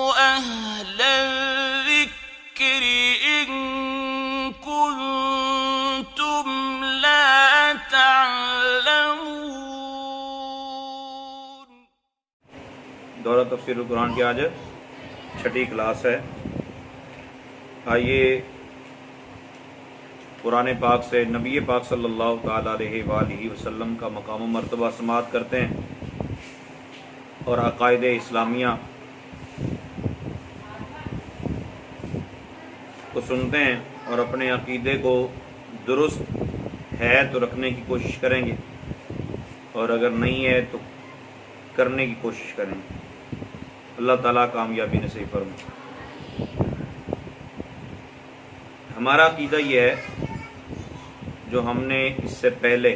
أهل الذكر إن كنتم لا تعلمون۔ دورہ تفسیر القرآن کی آج چھٹی کلاس ہے۔ آئیے قرآن پاک سے نبی پاک صلی اللہ تعالی علیہ وآلہ وسلم کا مقام و مرتبہ سماعت کرتے ہیں اور عقائد اسلامیہ کو سنتے ہیں اور اپنے عقیدے کو درست ہے تو رکھنے کی کوشش کریں گے، اور اگر نہیں ہے تو کرنے کی کوشش کریں گے۔ اللہ تعالیٰ کامیابی نصیب فرمائے۔ ہمارا عقیدہ یہ ہے جو ہم نے اس سے پہلے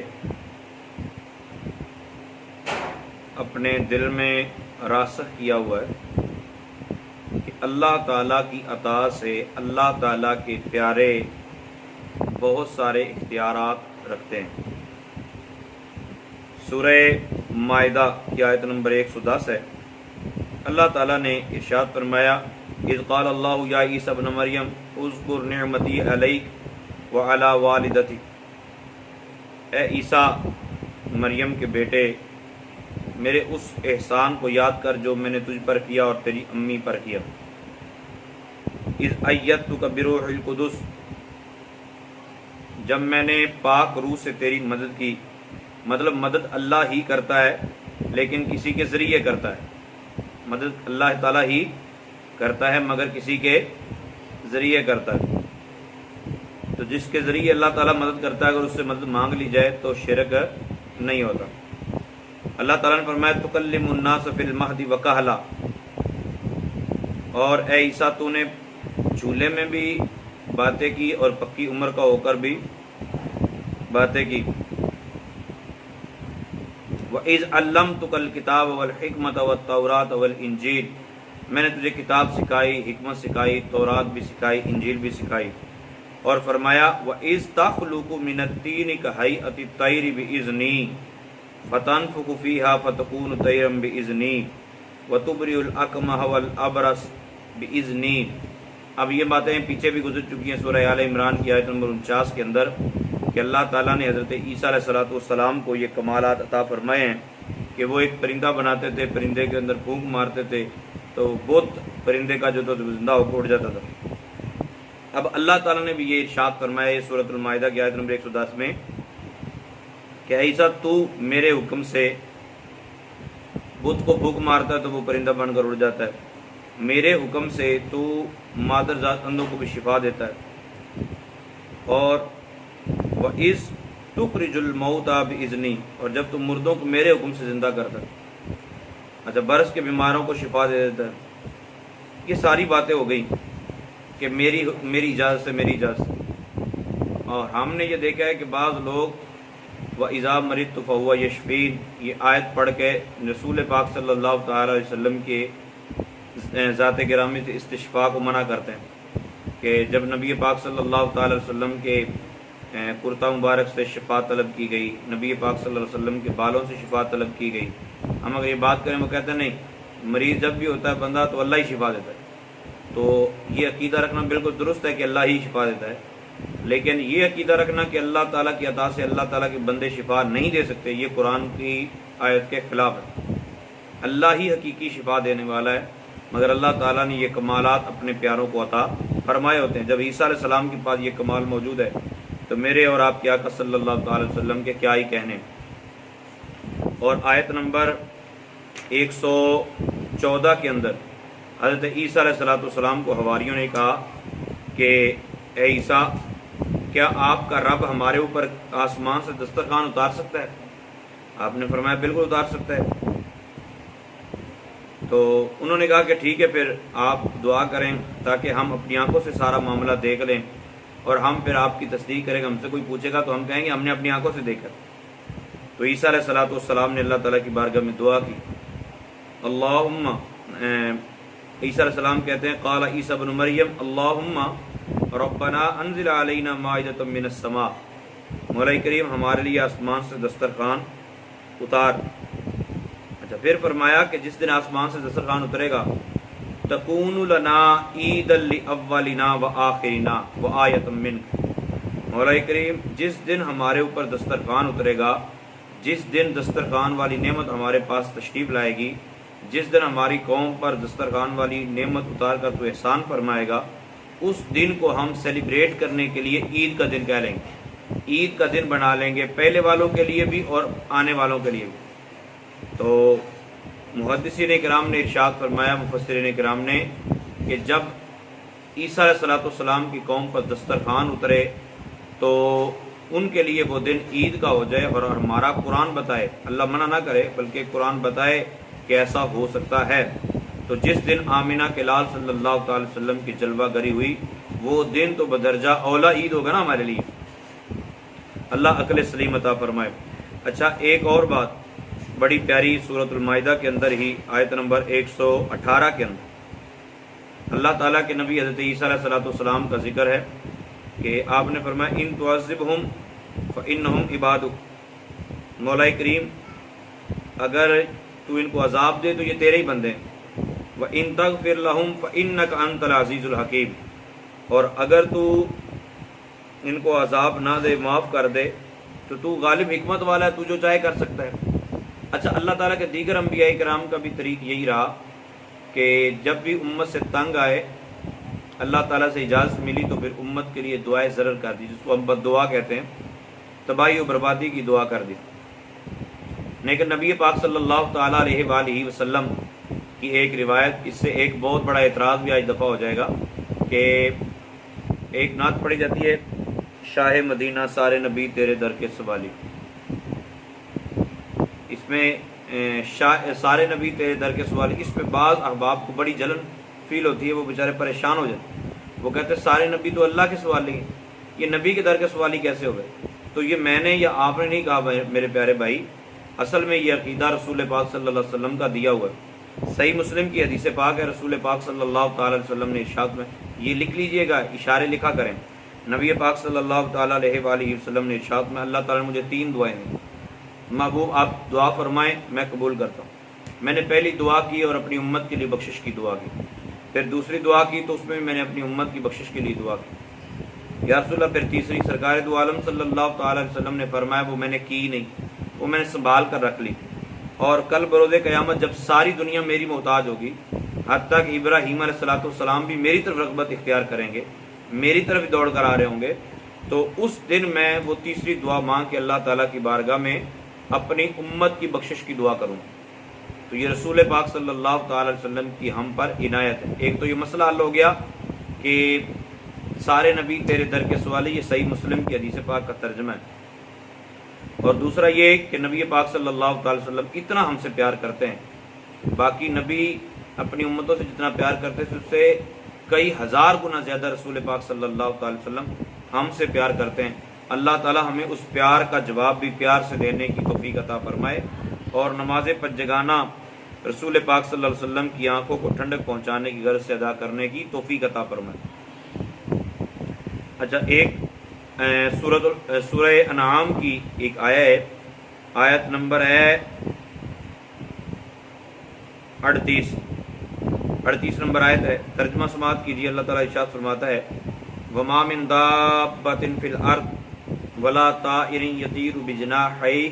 اپنے دل میں راسخ کیا ہوا ہے کہ اللہ تعالیٰ کی عطا سے اللہ تعالیٰ کے پیارے بہت سارے اختیارات رکھتے ہیں۔ سورہ مائدہ کی آیت نمبر 110 ہے۔ اللہ تعالیٰ نے ارشاد فرمایا اذ قال اللہ یا عیسی ابن مریم اذکر نعمتی علیک وعلی والدتک، اے عیسیٰ مریم کے بیٹے میرے اس احسان کو یاد کر جو میں نے تجھ پر کیا اور تیری امی پر کیا۔ اذ ایدتک بروح القدس، جب میں نے پاک روح سے تیری مدد کی، مطلب مدد اللہ ہی کرتا ہے لیکن کسی کے ذریعے کرتا ہے۔ مدد اللہ تعالیٰ ہی کرتا ہے مگر کسی کے ذریعے کرتا ہے۔ تو جس کے ذریعے اللہ تعالیٰ مدد کرتا ہے اگر اس سے مدد مانگ لی جائے تو شرک نہیں ہوتا۔ اللہ تعالیٰ نے فرمایا تکلم الناس فی المہد وکہلا، اور اے عیسیٰ تو نے جھولے میں بھی باتیں کی اور پکی عمر کا ہو کر بھی باتیں کی۔ وَإِذْ عَلَّمْتُكَ الْكِتَابَ وَالْحِكْمَةَ وَالتَّوْرَاةَ وَالْإِنْجِيلَ، میں نے تجھے کتاب سکھائی، حکمت سکھائی، تورات بھی سکھائی، انجیل بھی سکھائی۔ اور فرمایا وَإِذْ تَخْلُقُ مِنَ الطِّينِ كَهَيْئَةِ الطَّيْرِ بِإِذْنِي فَتَنفُخُ فِيهَا فَتَكُونُ طَيْرًا بِإِذْنِي وَتُبْرِئُ الْأَكْمَحَ وَالْأَبْرَصَ بِإِذْنِي۔ اب یہ باتیں پیچھے بھی گزر چکی ہیں سورہ آل عمران کی آیت نمبر 49 کے اندر کہ اللہ تعالیٰ نے حضرت عیسیٰ علیہ السلام کو یہ کمالات عطا فرمائے ہیں کہ وہ ایک پرندہ بناتے تھے، پرندے کے اندر پھونک مارتے تھے تو بہت پرندے کا جو تو زندہ ہو کے اٹھ جاتا تھا۔ اب اللہ تعالیٰ نے بھی یہ ارشاد فرمایا ہے سورۃ المائدہ کی آیت نمبر 110 میں کہ عیسیٰ تو میرے حکم سے بت کو پھونک مارتا ہے تو وہ پرندہ بن کر اڑ جاتا ہے، میرے حکم سے تو مادر ذات اندھوں کو بھی شفا دیتا ہے، اور وَإِذْ تُخْرِجُ الْمَوْتَىٰ بِإِذْنِي، اور جب تم مردوں کو میرے حکم سے زندہ کرتا ہے، اچھا برس کے بیماروں کو شفا دے دیتا ہے۔ یہ ساری باتیں ہو گئیں کہ میری اجازت سے، میری اجازت سے۔ اور ہم نے یہ دیکھا ہے کہ بعض لوگ وَإِذَا مَرِضْتُ فَهُوَ يَشْفِينِ یہ آیت پڑھ کے رسول پاک صلی اللہ تعالی علیہ وسلم کے ذات گرامی سے استشفاء کو منع کرتے ہیں کہ جب نبی پاک صلی اللہ تعالی علیہ وسلم کے کرتا مبارک سے شفا طلب کی گئی، نبی پاک صلی اللہ علیہ وسلم کے بالوں سے شفا طلب کی گئی، ہم اگر یہ بات کریں وہ کہتے ہیں نہیں، مریض جب بھی ہوتا ہے بندہ تو اللہ ہی شفا دیتا ہے۔ تو یہ عقیدہ رکھنا بالکل درست ہے کہ اللہ ہی شفا دیتا ہے، لیکن یہ عقیدہ رکھنا کہ اللہ تعالیٰ کی عطا سے اللہ تعالیٰ کے بندے شفا نہیں دے سکتے، یہ قرآن کی آیت کے خلاف ہے۔ اللہ ہی حقیقی شفا دینے والا ہے، مگر اللہ تعالیٰ نے یہ کمالات اپنے پیاروں کو عطا فرمائے ہوتے ہیں۔ جب عیسیٰ علیہ السلام کے پاس یہ کمال موجود ہے تو میرے اور آپ کے آقا صلی اللہ تعالی وسلم کے کیا ہی کہنے۔ اور آیت نمبر 114 کے اندر حضرت عیسیٰ علیہ السلام کو حواریوں نے کہا کہ اے عیسیٰ کیا آپ کا رب ہمارے اوپر آسمان سے دسترخوان اتار سکتا ہے؟ آپ نے فرمایا بالکل اتار سکتا ہے۔ تو انہوں نے کہا کہ ٹھیک ہے پھر آپ دعا کریں تاکہ ہم اپنی آنکھوں سے سارا معاملہ دیکھ لیں اور ہم پھر آپ کی تصدیق کریں گے، ہم سے کوئی پوچھے گا تو ہم کہیں گے ہم نے اپنی آنکھوں سے دیکھا۔ تو عیسیٰ علیہ السلام نے اللہ تعالیٰ کی بارگاہ میں دعا کی۔ اللہم عیسیٰ علیہ السلام کہتے ہیں قال عیسیٰ ابن مریم اللہم ربنا انزل علینا مائدۃ من السماء، مولا کریم ہمارے لیے آسمان سے دسترخوان اتار۔ اچھا پھر فرمایا کہ جس دن آسمان سے دسترخوان اترے گا تکون لنا عید لاولنا وآخرنا وآیۃ منک، مولا کریم جس دن ہمارے اوپر دسترخوان اترے گا، جس دن دسترخوان والی نعمت ہمارے پاس تشریف لائے گی، جس دن ہماری قوم پر دسترخوان والی نعمت اتار کر تو احسان فرمائے گا، اس دن کو ہم سیلیبریٹ کرنے کے لیے عید کا دن کہہ لیں گے، عید کا دن بنا لیں گے، پہلے والوں کے لیے بھی اور آنے والوں کے لیے بھی۔ تو محدثین کرام نے ارشاد فرمایا، مفسرین کرام نے، کہ جب عیسیٰ علیہ السلام کی قوم پر دسترخوان اترے تو ان کے لیے وہ دن عید کا ہو جائے، اور ہمارا قرآن بتائے، اللہ منع نہ کرے بلکہ قرآن بتائے کہ ایسا ہو سکتا ہے۔ تو جس دن آمینہ کے لال صلی اللہ تعالی وسلم کی جلوہ گری ہوئی، وہ دن تو بدرجہ اولا عید ہوگا نا ہمارے لیے۔ اللہ عقل سلیم عطا فرمائے۔ اچھا، ایک اور بات بڑی پیاری سورۃ المائدہ کے اندر ہی آیت نمبر 118 کے اندر اللہ تعالیٰ کے نبی حضرت عیسیٰ علیہ السلام کا ذکر ہے کہ آپ نے فرمایا ان تعذبہم فإنہم عبادک، مولا کریم اگر تو ان کو عذاب دے تو یہ تیرے ہی بندے ہیں، وَإِن تَغْفِرْ لَهُمْ فَإِنَّكَ أَنْتَ الْعَزِيزُ الْحَكِيمُ، اور اگر تو ان کو عذاب نہ دے، معاف کر دے، تو غالب حکمت والا ہے، تو جو چاہے کر سکتا ہے۔ اچھا، اللہ تعالیٰ کے دیگر انبیاء کرام کا بھی طریق یہی رہا کہ جب بھی امت سے تنگ آئے، اللہ تعالیٰ سے اجازت ملی تو پھر امت کے لیے دعائے ضرر کر دی، جس کو ہم بد دعا کہتے ہیں، تباہی و بربادی کی دعا کر دی۔ لیکن نبی پاک صلی اللہ تعالیٰ علیہ وآلہ وسلم کی ایک روایت، اس سے ایک بہت بڑا اعتراض بھی آج دفعہ ہو جائے گا، کہ ایک نعت پڑھی جاتی ہے، شاہ مدینہ سارے نبی تیرے در کے سوالی، اس میں سارے نبی تیرے در کے سوالی، اس پہ بعض احباب کو بڑی جلن فیل ہوتی ہے، وہ بیچارے پریشان ہو جاتے ہیں، وہ کہتے ہیں سارے نبی تو اللہ کے سوالی ہیں، یہ نبی کے در کے سوالی کیسے ہو گئے؟ تو یہ میں نے یا آپ نے نہیں کہا میرے پیارے بھائی، اصل میں یہ عقیدہ رسول پاک صلی اللہ علیہ وسلم کا دیا ہوا ہے۔ صحیح مسلم کی حدیث پاک ہے، رسول پاک صلی اللہ تعالی علیہ وسلم نے ارشاد میں، یہ لکھ لیجئے گا، اشارے لکھا کریں، نبی پاک صلی اللہ تعالی علیہ وآلہ وسلم نے ارشاد میں، اللہ تعالی نے مجھے 3 دعائیں دی، محبوب آپ دعا فرمائیں میں قبول کرتا ہوں۔ میں نے پہلی دعا کی اور اپنی امت کے لیے بخشش کی دعا کی، پھر دوسری دعا کی تو اس میں نے اپنی امت کی بخشش کے لیے دعا کی، یا رسول اللہ، پھر تیسری سرکار دو عالم صلی اللہ تعالی علیہ وسلم نے فرمایا وہ میں نے کی نہیں، وہ میں نے سنبھال کر رکھ لی، اور کل بروز قیامت جب ساری دنیا میری محتاج ہوگی، حتیٰ کہ ابراہیم علیہ السلام بھی میری طرف رغبت اختیار کریں گے، میری طرف دوڑ کر آ رہے ہوں گے، تو اس دن میں وہ تیسری دعا مانگ کے اللہ تعالیٰ کی بارگاہ میں اپنی امت کی بخشش کی دعا کروں۔ تو یہ رسول پاک صلی اللہ تعالی علیہ وسلم کی ہم پر عنایت ہے۔ ایک تو یہ مسئلہ حل ہو گیا کہ سارے نبی تیرے در کے سوالی، یہ صحیح مسلم کی حدیث پاک کا ترجمہ ہے، اور دوسرا یہ کہ نبی پاک صلی اللہ تعالی وسلم اتنا ہم سے پیار کرتے ہیں، باقی نبی اپنی امتوں سے جتنا پیار کرتے تھے اس سے کئی ہزار گنا زیادہ رسول پاک صلی اللہ تعالی وسلم ہم سے پیار کرتے ہیں۔ اللہ تعالی ہمیں اس پیار کا جواب بھی پیار سے دینے کی توفیق عطا فرمائے، اور نماز پنجگانہ رسول پاک صلی اللہ علیہ وسلم کی آنکھوں کو ٹھنڈک پہنچانے کی غرض سے ادا کرنے کی توفیق عطا فرمائے۔ اچھا، ایک سورہ انعام کی ایک آیت ہے، آیت نمبر ہے 38 نمبر آیت ہے، ترجمہ سماعت کیجیے۔ اللہ تعالیٰ ارشاد فرماتا ہے، وَمَا مِن دَابَّةٍ فِي الْأَرْضِ وَلَا طَائِرٍ يَطِيرُ بِجَنَاحَيْهِ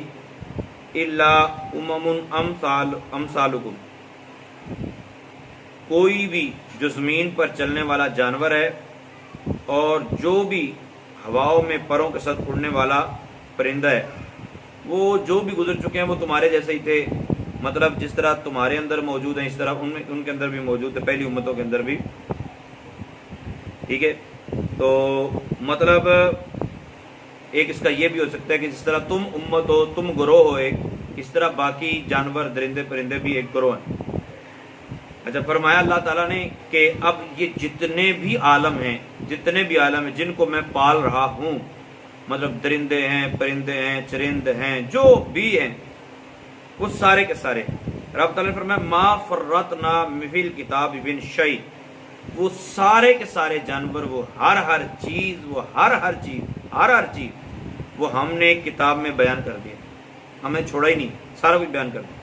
إِلَّا أُمَمٌ أَمْثَالُكُمْ، کوئی بھی جو زمین پر چلنے والا جانور ہے اور جو بھی ہواؤں میں پروں کے ساتھ اڑنے والا پرندہ ہے، وہ جو بھی گزر چکے ہیں وہ تمہارے جیسے ہی تھے، مطلب جس طرح تمہارے اندر موجود ہیں اس طرح ان کے اندر بھی موجود ہے، پہلی امتوں کے اندر بھی، ٹھیک ہے۔ تو مطلب ایک اس کا یہ بھی ہو سکتا ہے کہ جس طرح تم امت ہو، تم گروہ ہو ایک، اس طرح باقی جانور درندے پرندے بھی ایک گروہ ہیں۔ اچھا، فرمایا اللہ تعالیٰ نے کہ اب یہ جتنے بھی عالم ہیں جن کو میں پال رہا ہوں، مطلب درندے ہیں، پرندے ہیں، چرند ہیں، جو بھی ہیں، وہ سارے کے سارے، رب تعالیٰ نے فرمایا ما فرطنا فی الکتاب من شیء، وہ سارے کے سارے جانور، وہ ہر چیز وہ ہم نے کتاب میں بیان کر دیا، ہم نے چھوڑا ہی نہیں، سارا کچھ بیان کر دیا۔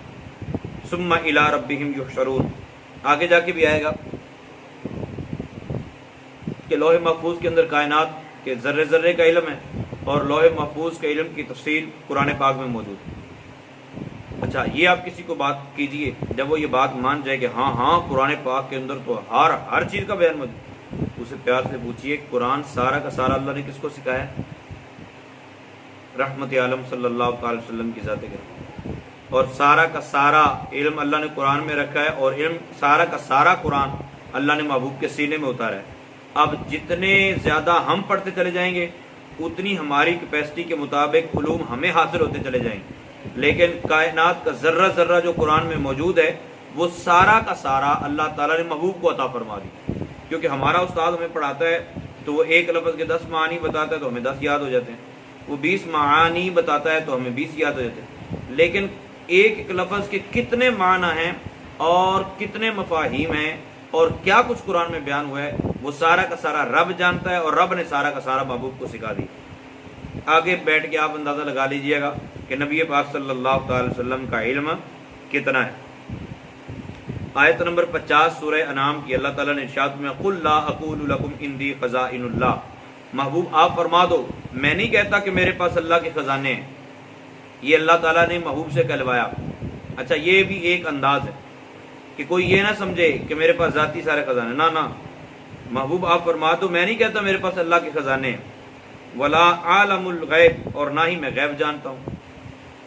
ثم الی ربہم یحشرون. آگے جا کے بھی آئے گا کہ لوح محفوظ کے اندر کائنات کے ذرے ذرے کا علم ہے اور لوح محفوظ کے علم کی تفصیل قرآن پاک میں موجود ہے. اچھا یہ آپ کسی کو بات کیجئے، جب وہ یہ بات مان جائے کہ ہاں قرآن پاک کے اندر تو ہر چیز کا بیان موجود، اسے پیار سے پوچھیے قرآن سارا کا سارا اللہ نے کس کو سکھایا؟ رحمت عالم صلی اللہ تعالی وسلم کی ذات گرامی. اور سارا کا سارا علم اللہ نے قرآن میں رکھا ہے، اور علم سارا کا سارا قرآن اللہ نے محبوب کے سینے میں اتارا ہے. اب جتنے زیادہ ہم پڑھتے چلے جائیں گے اتنی ہماری کیپیسٹی کے مطابق علوم ہمیں حاصل ہوتے چلے جائیں گے، لیکن کائنات کا ذرہ ذرہ جو قرآن میں موجود ہے وہ سارا کا سارا اللہ تعالیٰ نے محبوب کو عطا فرما دی. کیونکہ ہمارا استاد ہمیں پڑھاتا ہے تو وہ ایک لفظ کے 10 معنی بتاتا ہے تو ہمیں 10 یاد ہو جاتے ہیں، وہ 20 معانی بتاتا ہے تو ہمیں 20 یاد ہو جاتے ہیں. لیکن ایک ایک لفظ کے کتنے معنی ہیں اور کتنے مفاہیم ہیں اور کیا کچھ قرآن میں بیان ہوا ہے وہ سارا کا سارا رب جانتا ہے، اور رب نے سارا کا سارا محبوب کو سکھا دی. آگے بیٹھ کے آپ اندازہ لگا لیجئے گا کہ نبی پاک صلی اللہ تعالی وسلم کا علم کتنا ہے. آیت نمبر 50 سورہ انعام کی اللہ تعالیٰ نے ارشاد میں قل لا اقول لکم عندی خزائن اللہ. محبوب آپ فرما دو میں نہیں کہتا کہ میرے پاس اللہ کے خزانے ہیں. یہ اللہ تعالیٰ نے محبوب سے کہلوایا. اچھا یہ بھی ایک انداز ہے کہ کوئی یہ نہ سمجھے کہ میرے پاس ذاتی سارے خزانے، نہ محبوب آپ فرما دو میں نہیں کہتا میرے پاس اللہ کے خزانے ہیں. ولا عالم الغیب، اور نہ ہی میں غیب جانتا ہوں.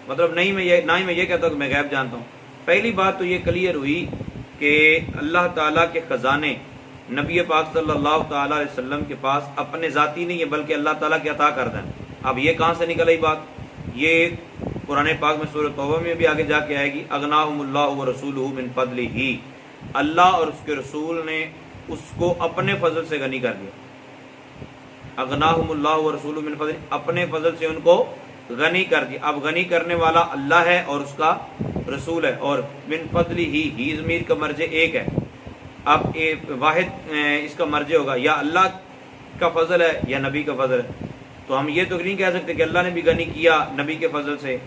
مطلب نہ ہی میں یہ کہتا ہوں کہ میں غیب جانتا ہوں. پہلی بات تو یہ کلیئر ہوئی کہ اللہ تعالیٰ کے خزانے نبی پاک صلی اللہ تعالیٰ علیہ وسلم کے پاس اپنے ذاتی نہیں ہے بلکہ اللہ تعالیٰ کے عطا کردہ ہیں. اب یہ کہاں سے نکل آئی بات؟ یہ قرآن پاک میں سورۃ توبہ میں بھی آگے جا کے آئے گی. اغناہم اللہ ورسولہ من فضلہ، اللہ اور اس کے رسول نے اس کو اپنے فضل سے غنی کر دیا. اغناہم اللہ ورسولہ من فضلہ، اپنے فضل سے ان کو غنی کر دیا. اب غنی کرنے والا اللہ ہے اور اس کا رسول ہے، اور من فضلہ ہی ضمیر کا مرجع ایک ہے. اب واحد اس کا مرجع ہوگا یا اللہ کا فضل ہے یا نبی کا فضل ہے. تو ہم یہ تو نہیں کہہ سکتے کہ اللہ نے بھی غنی کیا نبی کے فضل سے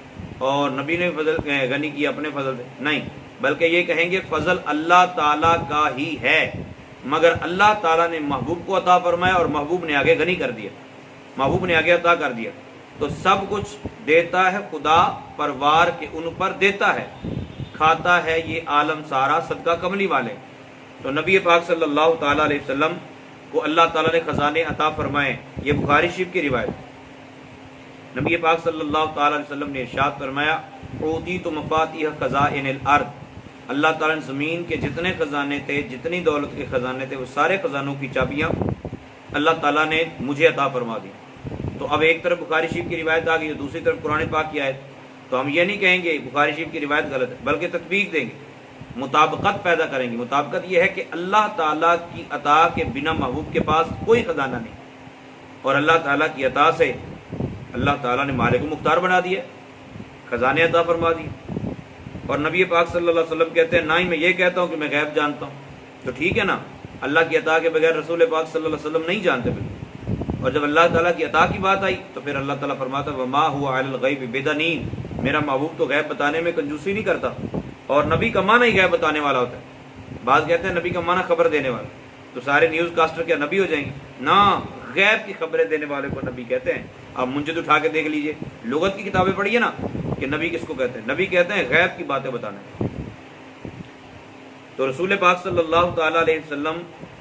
اور نبی نے بھی غنی کیا اپنے فضل سے، نہیں، بلکہ یہ کہیں گے فضل اللہ تعالیٰ کا ہی ہے، مگر اللہ تعالیٰ نے محبوب کو عطا فرمایا اور محبوب نے آگے غنی کر دیا، محبوب نے آگے عطا کر دیا. تو سب کچھ دیتا ہے خدا، پروار کے ان پر دیتا ہے، کھاتا ہے یہ عالم سارا صدقہ کملی والے. تو نبی پاک صلی اللہ تعالیٰ علیہ وسلم کو اللہ تعالیٰ نے خزانے عطا فرمائے. یہ بخاری شریف کی روایت. نبی پاک صلی اللہ تعالیٰ علیہ وسلم نے ارشاد فرمایا اوتیت مفاتیح خزائن الارض، اللہ تعالیٰ نے زمین کے جتنے خزانے تھے، جتنی دولت کے خزانے تھے، وہ سارے خزانوں کی چابیاں اللہ تعالیٰ نے مجھے عطا فرما دی. تو اب ایک طرف بخاری شریف کی روایت آ گئی، دوسری طرف قرآن پاک کی آیت. تو ہم یہ نہیں کہیں گے بخاری شریف کی روایت غلط ہے، بلکہ تطبیق دیں گے، مطابقت پیدا کریں گے. مطابقت یہ ہے کہ اللہ تعالیٰ کی عطا کے بنا محبوب کے پاس کوئی خزانہ نہیں، اور اللہ تعالیٰ کی عطا سے اللہ تعالیٰ نے مالک مختار بنا دیا، خزانے عطا فرما دیے. اور نبی پاک صلی اللہ علیہ وسلم کہتے ہیں نہ ہی میں یہ کہتا ہوں کہ میں غیب جانتا ہوں. تو ٹھیک ہے نا، اللہ کی عطا کے بغیر رسول پاک صلی اللہ علیہ وسلم نہیں جانتے بالکل. اور جب اللہ تعالیٰ کی عطا کی بات آئی تو پھر اللہ تعالیٰ فرماتا ہے وما هو علی الغیب بدنین، میرا محبوب تو غیب بتانے میں کنجوسی نہیں کرتا. اور نبی کا معنی ہی غیب بتانے والا ہوتا ہے. بعض کہتے ہیں نبی کا معنی خبر دینے والا، تو سارے نیوز کاسٹر کیا نبی ہو جائیں گے؟ نہ، غیب کی خبریں دینے والے کو نبی کہتے ہیں. آپ منجد اٹھا کے دیکھ لیجئے، لغت کی کتابیں پڑھیے نا کہ نبی کس کو کہتے ہیں. نبی کہتے ہیں غیب کی باتیں بتانا. تو رسول پاک صلی اللہ تعالیٰ علیہ وسلم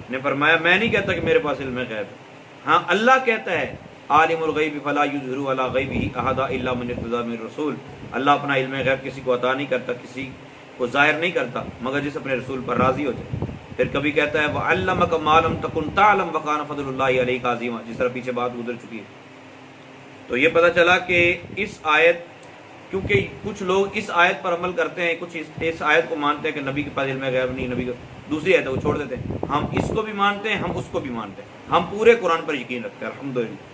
نے فرمایا میں نہیں کہتا کہ میرے پاس علم غیب ہے. ہاں اللہ کہتا ہے عالم الغیب فلا یظہر علی غیبہ احدا الا من ارتضی من رسول، اللہ اپنا علم غیب کسی کو عطا نہیں کرتا، کسی کو ظاہر نہیں کرتا مگر جس اپنے رسول پر راضی ہو جائے. پھر کبھی کہتا ہے وعلمک ما لم تکن تعلم وکان فضل اللہ علیک عظیما، جس طرح پیچھے بات گزر چکی ہے. تو یہ پتہ چلا کہ اس آیت، کیونکہ کچھ لوگ اس آیت پر عمل کرتے ہیں، کچھ اس آیت کو مانتے ہیں کہ نبی کے پاس علم غیب نہیں، نبی کا دوسری آیت ہے وہ چھوڑ دیتے ہیں. ہم اس کو بھی مانتے ہیں، ہم اس کو بھی مانتے ہیں، ہم پورے قرآن پر یقین رکھتے ہیں الحمدللہ.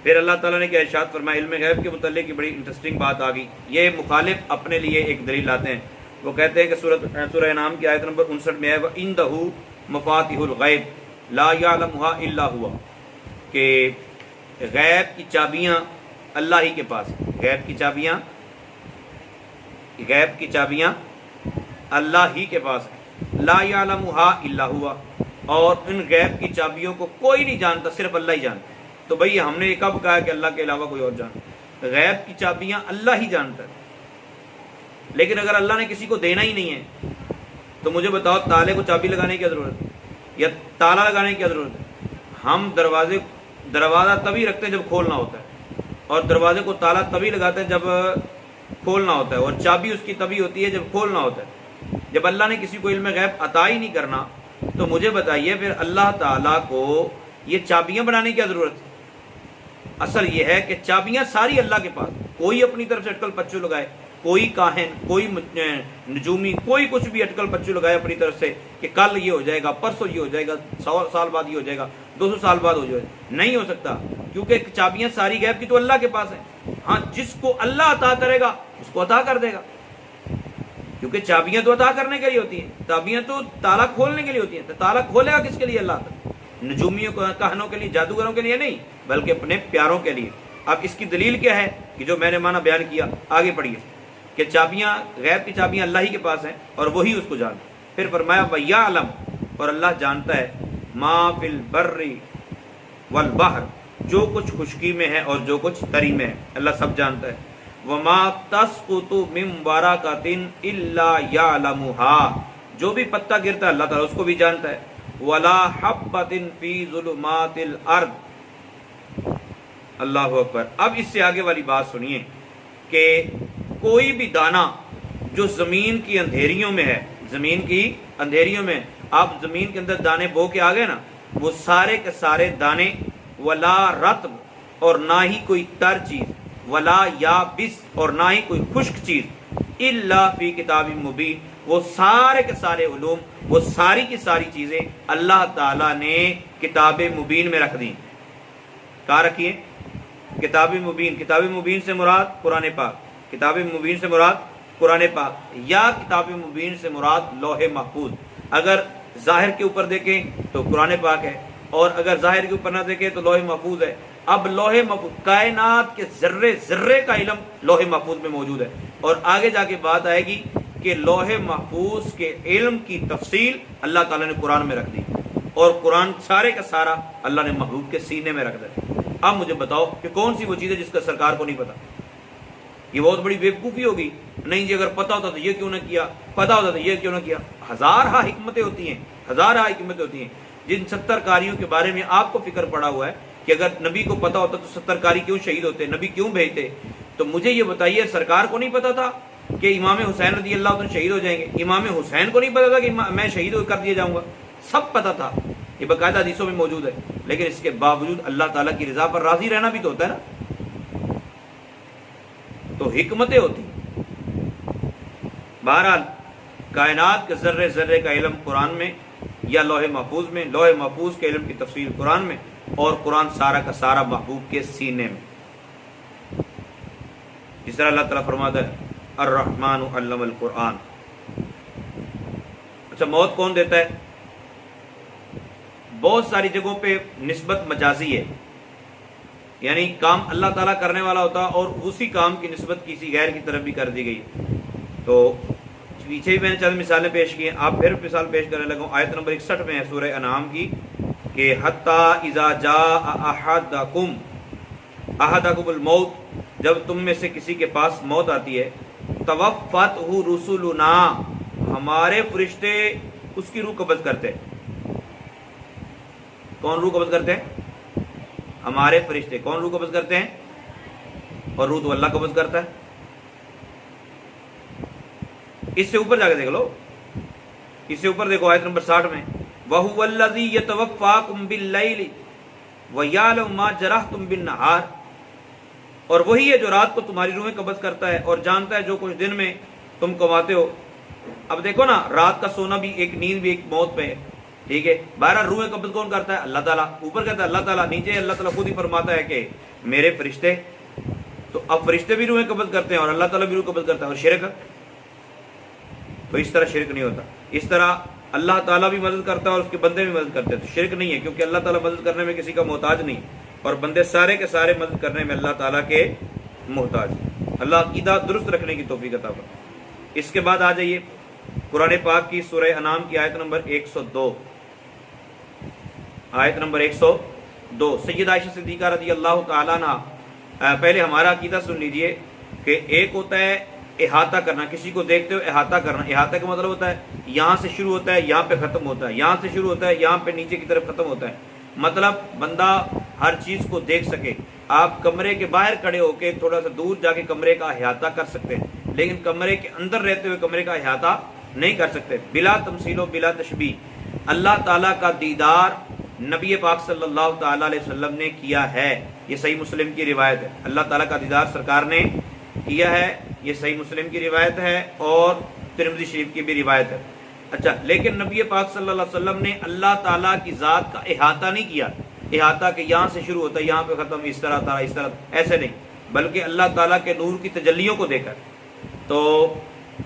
پھر اللہ تعالیٰ نے کیا ارشاد فرمایا علم غیب کے متعلق کی بڑی انٹرسٹنگ بات آ گئی. یہ مخالف اپنے لیے ایک دلیل لاتے ہیں. وہ کہتے ہیں کہ سورہ انعام کی آیت نمبر 59 میں ہے وَعِندَهُ مَفَاتِحُ الْغَیْبِ لَا يَعْلَمُهَا إِلَّا هُوَ، کہ غیب کی چابیاں اللہ ہی کے پاس، غیب کی چابیاں غیب کی چابیاں اللہ ہی کے پاس ہیں، لا یعلمھا الا ہوا، اور ان غیب کی چابیوں کو کوئی نہیں جانتا، صرف اللہ ہی جانتا۔ تو بھئی ہم نے یہ کب کہا کہ اللہ کے علاوہ کوئی اور جانتا؟ غیب کی چابیاں اللہ ہی جانتا ہے۔ لیکن اگر اللہ نے کسی کو دینا ہی نہیں ہے تو مجھے بتاؤ تالے کو چابی لگانے کی کیا ضرورت ہے، یا تالا لگانے کی کیا ضرورت ہے؟ ہم دروازہ تبھی رکھتے ہیں جب کھولنا ہوتا ہے، اور دروازے کو تالا تبھی لگاتے ہیں جب کھولنا ہوتا ہے، اور چابی اس کی تبھی ہوتی ہے جب کھولنا ہوتا ہے۔ جب اللہ نے کسی کو علم غیب عطا ہی نہیں کرنا تو مجھے بتائیے پھر اللہ تعالیٰ کو یہ چابیاں بنانے کی کیا ضرورت ہے؟ اصل یہ ہے کہ چابیاں ساری اللہ کے پاس، کوئی اپنی طرف سے اٹکل پچو لگائے، کوئی کاہن، کوئی نجومی، کوئی کچھ بھی اٹکل پچو لگائے اپنی طرف سے کہ کل یہ ہو جائے گا، پرسوں یہ ہو جائے گا، 100 سال بعد یہ ہو جائے گا، 200 سال بعد ہو جائے گا، نہیں ہو سکتا، کیونکہ چابیاں ساری غیب کی تو اللہ کے پاس ہیں۔ ہاں جس کو اللہ عطا کرے گا اس کو عطا کر دے گا، کیونکہ چابیاں تو عطا کرنے کے لیے ہوتی ہیں، چابیاں تو تالا کھولنے کے لیے ہوتی ہیں، تو تالا کھولے گا کس کے لیے؟ اللہ تعالیٰ، نجومیوں کو، کہنوں کے لیے، جادوگروں کے لیے نہیں، بلکہ اپنے پیاروں کے لیے۔ اب اس کی دلیل کیا ہے کہ جو میں نے معنی بیان کیا، آگے پڑھیے کہ چابیاں، غیب کی چابیاں اللہ ہی کے پاس ہیں اور وہی اس کو جانتا۔ پھر فرمایا وَيَعْلَمُ، اور اللہ جانتا ہے، مَا فِي الْبَرِّ وَالْبَحْرِ، جو کچھ خشکی میں ہے اور جو کچھ تری میں ہے، اللہ سب جانتا ہے۔ وَمَا تَسْقُطُ مِن وَرَقَةٍ إِلَّا يَعْلَمُهَا، جو بھی پتہ گرتا ہے اللہ تعالیٰ اس کو بھی جانتا ہے۔ وَلَا حَبَّةٍ فِي ظُلُمَاتِ الْأَرْضِ، اللہ اکبر۔ اب اس سے آگے والی بات سنیے کہ کوئی بھی دانہ جو زمین کی اندھیریوں میں ہے، زمین کی اندھیریوں میں، آپ زمین کے اندر دانے بو کے آ گئے نا، وہ سارے کے سارے دانے، ولا رطب، اور نہ ہی کوئی تر چیز، ولا یابس، اور نہ ہی کوئی خشک چیز، الا فی کتاب مبین، وہ سارے کے سارے علوم، وہ ساری کی ساری چیزیں اللہ تعالیٰ نے کتاب مبین میں رکھ دی۔ کہاں رکھی ہیں؟ کتاب مبین۔ کتاب مبین سے مراد قرآن پاک، کتاب مبین سے مراد قرآن پاک، یا کتاب مبین سے مراد لوح محفوظ۔ اگر ظاہر کے اوپر دیکھیں تو قرآن پاک ہے، اور اگر ظاہر کے اوپر نہ دیکھیں تو لوح محفوظ ہے۔ اب لوح محفوظ، کائنات کے ذرے ذرے کا علم لوح محفوظ میں موجود ہے، اور آگے جا کے بات آئے گی کہ لوح محفوظ کے علم کی تفصیل اللہ تعالیٰ نے قرآن میں رکھ دی، اور قرآن سارے کا سارا اللہ نے محبوب کے سینے میں رکھ دیا۔ اب مجھے بتاؤ کہ کون سی وہ چیز ہے جس کا سرکار کو نہیں پتا؟ یہ بہت بڑی بیوقوفی ہوگی۔ نہیں جی اگر پتا ہوتا تو یہ کیوں نہ کیا، پتا ہوتا تو یہ کیوں نہ کیا۔ ہزارہ حکمتیں ہوتی ہیں، ہزارہ حکمتیں ہوتی ہیں۔ جن 70 کاریوں کے بارے میں آپ کو فکر پڑا ہوا ہے کہ اگر نبی کو پتا ہوتا تو 70 کاری کیوں شہید ہوتے، نبی کیوں بھیجتے، تو مجھے یہ بتائیے سرکار کو نہیں پتا تھا کہ امام حسین رضی اللہ عنہ شہید ہو جائیں گے؟ امام حسین کو نہیں پتا تھا کہ میں شہید کر دیا جاؤں گا؟ سب پتا تھا، یہ باقاعدہ حدیثوں میں موجود ہے، لیکن اس کے باوجود اللہ تعالیٰ کی رضا پر راضی رہنا بھی تو ہوتا ہے نا، تو حکمتیں ہوتی ہیں۔ بہرحال کائنات کے ذرے ذرے کا علم قرآن میں یا لوح محفوظ میں، لوح محفوظ کے علم کی تفصیل قرآن میں، اور قرآن سارا کا سارا محبوب کے سینے میں۔ جس طرح اللہ تعالیٰ فرماتا ہے الرحمن علم القرآن۔ اچھا موت کون دیتا ہے؟ بہت ساری جگہوں پہ نسبت مجازی ہے، یعنی کام اللہ تعالیٰ کرنے والا ہوتا اور اسی کام کی نسبت کسی غیر کی طرف بھی کر دی گئی۔ تو پیچھے بھی میں نے چند مثالیں پیش کی ہیں، آپ پھر مثال پیش کرنے لگا ہوں۔ آیت نمبر 61 میں ہے سورہ انعام کی کہ حتی اذا جاء احدکم الموت، جب تم میں سے کسی کے پاس موت آتی ہے، توفتہ رسلنا، ہمارے فرشتے اس کی روح قبض کرتے ہیں۔ کون روح قبض کرتے ہیں؟ ہمارے فرشتے۔ کون روح قبض کرتے ہیں؟ اور روح تو اللہ قبض کرتا ہے۔ اس سے اوپر جا کے دیکھ لو، اس سے اوپر دیکھو آیت نمبر 60 میں وَهُوَ الَّذِي يَتَوَفَّاكُمْ بِاللَّيْلِ وَيَعْلَمُ مَا جَرَحْتُمْ بِالنَّهَارِ، اور وہی ہے جو رات کو تمہاری روحیں قبض کرتا ہے اور جانتا ہے جو کچھ دن میں تم کماتے ہو۔ اب دیکھو نا، رات کا سونا بھی ایک نیند بھی ایک موت پہ ہے، ٹھیک ہے۔ بہرحال روحیں قبض کون کرتا ہے؟ اللہ تعالیٰ۔ اوپر کہتا ہے اللہ تعالیٰ، نیچے اللہ تعالیٰ خود ہی فرماتا ہے کہ میرے فرشتے۔ تو اب فرشتے بھی روحیں قبض کرتے ہیں اور اللہ تعالیٰ بھی روح قبض کرتا ہے، اور شرک؟ تو اس طرح شرک نہیں ہوتا۔ اس طرح اللہ تعالیٰ بھی مدد کرتا ہے اور اس کے بندے بھی مدد کرتے ہیں، تو شرک نہیں ہے، کیونکہ اللہ تعالیٰ مدد کرنے میں کسی کا محتاج نہیں، اور بندے سارے کے سارے مدد کرنے میں اللہ تعالیٰ کے محتاج۔ اللہ عقیدہ درست رکھنے کی توفیق عطا فرمائے۔ اس کے بعد آ جائیے قرآن پاک کی سورہ انعام کی آیت نمبر 102، آیت نمبر 102۔ سیدہ عائشہ صدیقہ رضی اللہ تعالیٰ عنہ، پہلے ہمارا عقیدہ سن لیجئے کہ ایک ہوتا ہے احاطہ کرنا، کسی کو دیکھتے ہوئے احاطہ کرنا۔ احاطہ کا مطلب ہوتا ہے یہاں سے شروع ہوتا ہے یہاں پہ ختم ہوتا ہے، یہاں سے شروع ہوتا ہے یہاں پہ نیچے کی طرف ختم ہوتا ہے، مطلب بندہ ہر چیز کو دیکھ سکے۔ آپ کمرے کے باہر کھڑے ہو کے تھوڑا سا دور جا کے کمرے کا احاطہ کر سکتے ہیں، لیکن کمرے کے اندر رہتے ہوئے کمرے کا احاطہ نہیں کر سکتے۔ بلا تمثیل و بلا تشبیہ اللہ تعالیٰ کا دیدار نبی پاک صلی اللہ تعالیٰ علیہ وسلم نے کیا ہے، یہ صحیح مسلم کی روایت ہے۔ اللہ تعالیٰ کا دیدار سرکار نے کیا ہے، یہ صحیح مسلم کی روایت ہے اور ترمذی شریف کی بھی روایت ہے۔ اچھا، لیکن نبی پاک صلی اللہ علیہ وسلم نے اللہ تعالیٰ کی ذات کا احاطہ نہیں کیا، احاطہ کہ یہاں سے شروع ہوتا ہے یہاں پہ ختم، اس طرح طرح اس طرح، ایسے نہیں، بلکہ اللہ تعالیٰ کے نور کی تجلیوں کو دیکھا۔ تو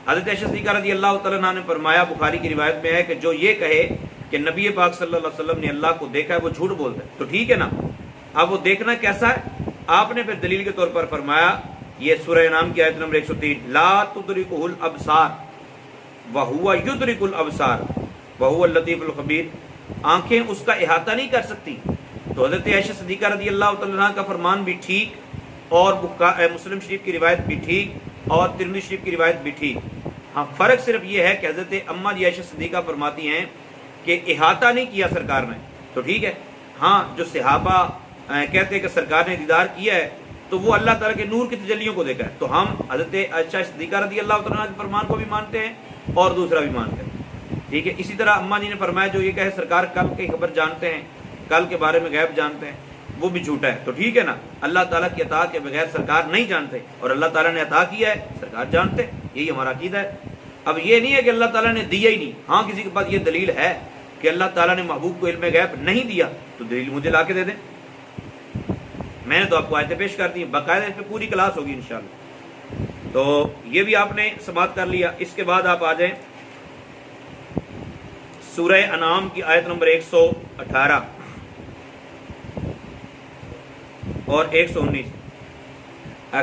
حضرت عائشہ صدیقہ رضی اللہ تعالیٰ عنہ نے فرمایا، بخاری کی روایت میں ہے کہ جو یہ کہے کہ نبی پاک صلی اللہ علیہ وسلم نے اللہ کو دیکھا ہے وہ جھوٹ بولتا ہے۔ تو ٹھیک ہے نا، اب وہ دیکھنا کیسا ہے؟ آپ نے پھر دلیل کے طور پر فرمایا، یہ سورہ انعام کی آیت نمبر 103، لا تدرکہ الابصار وہو یدرک الابصار وہو اللطیف الخبیر، آنکھیں اس کا احاطہ نہیں کر سکتی۔ تو حضرت عائشہ صدیقہ رضی اللہ تعالیٰ عنہ کا فرمان بھی ٹھیک اور مسلم شریف کی روایت بھی ٹھیک اور ترمذی شریف کی روایت بھی ٹھیک۔ ہاں، فرق صرف یہ ہے کہ حضرت اماں جی عائشہ صدیقہ فرماتی ہیں کہ احاطہ نہیں کیا سرکار نے، تو ٹھیک ہے۔ ہاں، جو صحابہ کہتے ہیں کہ سرکار نے دیدار کیا ہے تو وہ اللہ تعالیٰ کے نور کی تجلیوں کو دیکھا ہے، تو ہم حضرت عائشہ صدیقہ رضی اللہ تعالیٰ عنہ کے فرمان کو بھی مانتے ہیں اور دوسرا بھی مانتے ہیں، ٹھیک ہے۔ اسی طرح اماں جی نے فرمایا جو یہ کہے سرکار کل کی خبر جانتے ہیں، کل کے بارے میں غیب جانتے ہیں، وہ بھی جھوٹا ہے۔ تو ٹھیک ہے نا، اللہ تعالیٰ کی عطا کے بغیر سرکار نہیں جانتے، اور اللہ تعالیٰ نے عطا کیا ہے سرکار جانتے، یہی ہمارا عقیدہ ہے۔ اب یہ نہیں ہے کہ اللہ تعالیٰ نے دیا ہی نہیں، ہاں کسی کے پاس یہ دلیل ہے کہ اللہ تعالیٰ نے محبوب کو علم غیب نہیں دیا تو دلیل مجھے لا کے دے دیں۔ میں نے تو آپ کو آیتیں پیش کر دی، باقاعدہ اس پہ پوری کلاس ہوگی انشاءاللہ۔ تو یہ بھی آپ نے سماعت کر لیا۔ اس کے بعد آپ آ جائیں سورہ انعام کی آیت نمبر 118 اور 119۔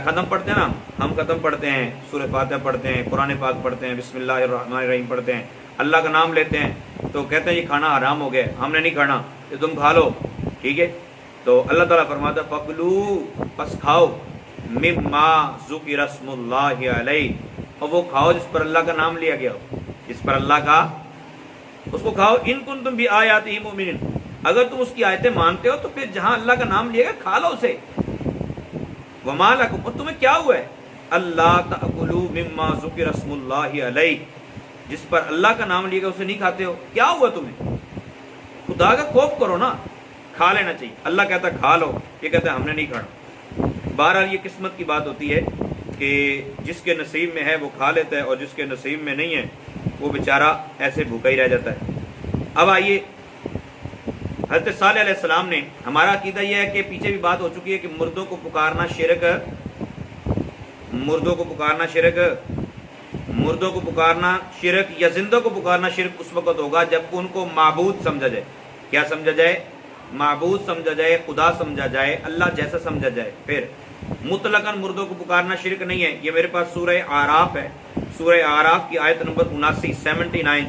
ختم پڑھتے ہیں نا، ہم ختم پڑھتے ہیں، سورہ فاتحہ پڑھتے ہیں، قرآن پاک پڑھتے ہیں، بسم اللہ الرحمن الرحیم پڑھتے ہیں، اللہ کا نام لیتے ہیں، تو کہتے ہیں یہ کھانا حرام ہو گیا، ہم نے نہیں کھانا، یہ تم کھا لو، ٹھیک ہے۔ تو اللہ تعالیٰ فرماتا ہے فَقْلُوا، پس کھاؤ، مِمَّا ذُكِرَ اسْمُ اللَّهِ عَلَيْهِ، اور وہ کھاؤ جس پر اللہ کا نام لیا گیا ہو، جس پر اللہ کا، اس کو کھاؤ۔ إِن كُنتُم بِآيَاتِهِ مُؤْمِنِينَ، اگر تم اس کی آیتیں مانتے ہو تو پھر جہاں اللہ کا نام لیا گیا کھا لو اسے۔ وَمَا لَكُمْ، اور تمہیں کیا ہوا ہے، أَلَّا تَأْكُلُوا مِمَّا ذُكِرَ اسْمُ اللَّهِ عَلَيْهِ، جس پر اللہ کا نام لیا گیا اسے نہیں کھاتے ہو، کیا ہوا تمہیں؟ خدا کا خوف کرو نا، کھا لینا چاہیے۔ اللہ کہتا ہے کھا لو، یہ کہتا ہے ہم نے نہیں کھانا۔ بہرحال یہ قسمت کی بات ہوتی ہے کہ جس کے نصیب میں ہے وہ کھا لیتا ہے، اور جس کے نصیب میں نہیں ہے وہ بیچارہ ایسے بھوکا ہی رہ جاتا ہے۔ اب آئیے حضرت صالح علیہ السلام نے، ہمارا عقیدہ یہ ہے کہ پیچھے بھی بات ہو چکی ہے کہ مردوں کو پکارنا شرک، مردوں کو پکارنا شرک، مردوں کو پکارنا شرک یا زندوں کو پکارنا شرک اس وقت ہوگا جب ان کو معبود سمجھا جائے۔ کیا سمجھا جائے؟ معبود سمجھا جائے، خدا سمجھا جائے، اللہ جیسا سمجھا جائے۔ پھر مطلقاً مردوں کو پکارنا شرک نہیں ہے۔ یہ میرے پاس سورہ اعراف ہے، سورہ اعراف کی آیت نمبر 79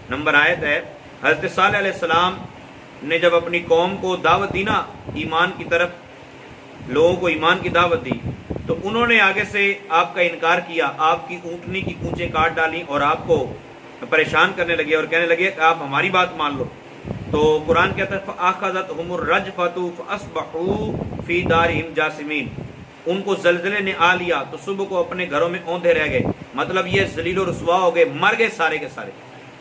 نمبر آیت ہے۔ حضرت صالح علیہ السلام نے جب اپنی قوم کو دعوت دی نا، ایمان کی طرف، لوگوں کو ایمان کی دعوت دی، تو انہوں نے آگے سے آپ کا انکار کیا، آپ کی اونٹنی کی کونچیں کاٹ ڈالی اور آپ کو پریشان کرنے لگے اور کہنے لگے کہ آپ ہماری بات مان لو۔ تو قرآن کہتا ہے فَأَخَذَتْهُمُ الرَّجْفَةُ فَأَصْبَحُوا فِي دَارِهِمْ جَاثِمِينَ، ان کو زلزلے نے آ لیا تو صبح کو اپنے گھروں میں اوندھے رہ گئے، مطلب یہ ذلیل و رسوا ہو گئے، مر گئے سارے کے سارے۔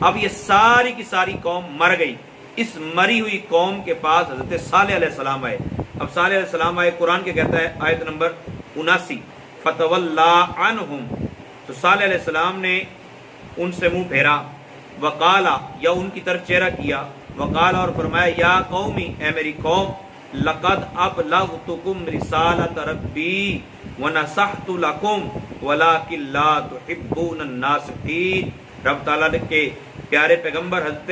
اب یہ ساری کی ساری قوم مر گئی۔ اس مری ہوئی قوم کے پاس حضرت صالح علیہ السلام آئے۔ اب صالح علیہ السلام آئے، قرآن کے کہتا ہے آیت نمبر 79 فَتَوَلَّىٰ عَنْهُمْ، تو صالح علیہ السلام نے ان سے منہ پھیرا، وقالا، یا ان کی طرف چہرہ کیا، وقال، اور فرمایا یا قومی، اے میری قوم، لقد ابلغتکم رسالۃ ربی ونصحت لکم ولکن لا تحبون الناصحین۔ رب تعالیٰ کے پیارے پیغمبر حضرت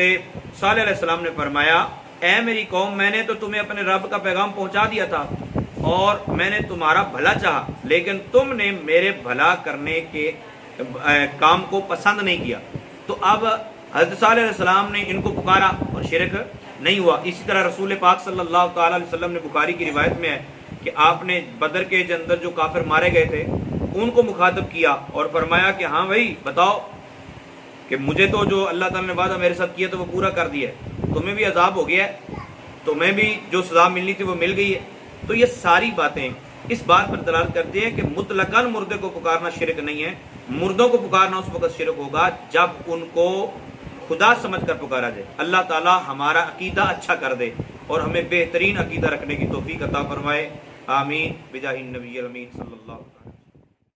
صالح علیہ السلام نے فرمایا اے میری قوم، میں نے تو تمہیں اپنے رب کا پیغام پہنچا دیا تھا اور میں نے تمہارا بھلا چاہا، لیکن تم نے میرے بھلا کرنے کے کام کو پسند نہیں کیا، تو اب حضرت صالح علیہ السلام نے ان کو پکارا اور شرک نہیں ہوا۔ اسی طرح رسول پاک صلی اللہ تعالی علیہ وسلم نے، بخاری کی روایت میں ہے کہ آپ نے بدر کے اندر جو کافر مارے گئے تھے ان کو مخاطب کیا اور فرمایا کہ ہاں بھائی بتاؤ کہ مجھے تو جو اللہ تعالیٰ نے وعدہ میرے ساتھ کیا تو وہ پورا کر دیا ہے، تمہیں بھی عذاب ہو گیا ہے، تمہیں بھی جو سزا ملنی تھی وہ مل گئی ہے۔ تو یہ ساری باتیں اس بات پر دلالت کرتی ہیں کہ مطلقاً مردے کو پکارنا شرک نہیں ہے، مردوں کو پکارنا اس وقت شرک ہوگا جب ان کو خدا سمجھ کر پکارا جائے۔ اللہ تعالیٰ ہمارا عقیدہ اچھا کر دے اور ہمیں بہترین عقیدہ رکھنے کی توفیق عطا فرمائے، آمین بجاہ النبی الامین صلی اللہ علیہ وسلم۔